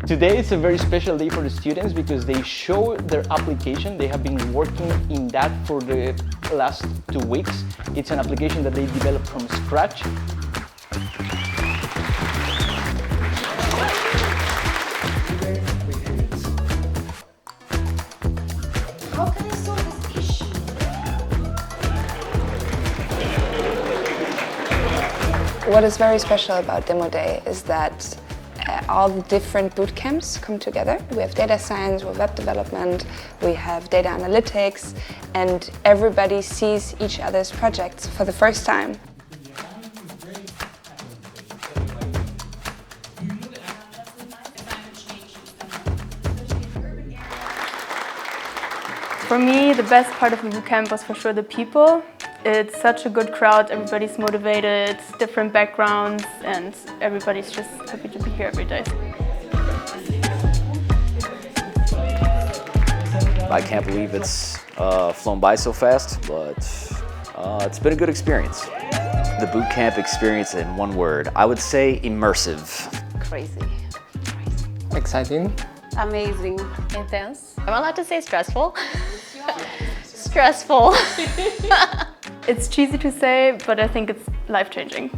Today is a very special day for the students because they show their application. They have been working in that for the last 2 weeks. It's an application that they developed from scratch. How can I solve this issue? What is very special about Demo Day is that all the different boot camps come together. We have data science, we have web development, we have data analytics, and everybody sees each other's projects for the first time. For me, the best part of the bootcamp was for sure the people. It's such a good crowd, everybody's motivated, different backgrounds, and everybody's just happy to be here every day. I can't believe it's flown by so fast, but it's been a good experience. The bootcamp experience in one word, I would say immersive. Crazy. Exciting. Amazing. Intense. I'm allowed to say stressful. Stressful. It's cheesy to say, but I think it's life-changing.